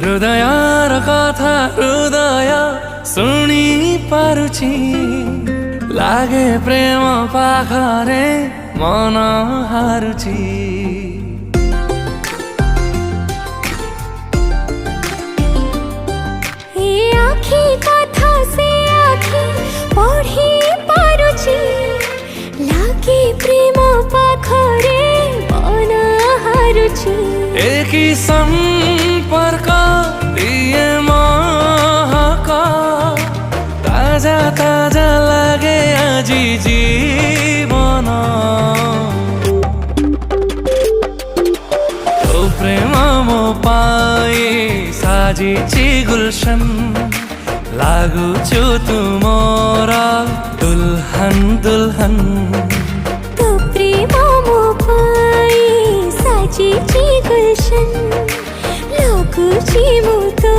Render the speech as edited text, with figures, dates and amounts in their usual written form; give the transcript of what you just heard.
हृदयार कथा हृदय शुणी पारुछि लागे प्रेम पाखरे मन हारुछि। ए आखि कथा से आखि पढ़ी पारुछि लागे प्रेम पाखरे मन हारुछि। एकी संपर्क दिए महक ताजा ताजा लागे आजी जीवन। तो प्रेम मो पाई साजिछि गुलशन लागुछु तुमोर दुल्हन दुल्हन। तो प्रेम मो पाई साजिछि गुलशन लागुछि मो तो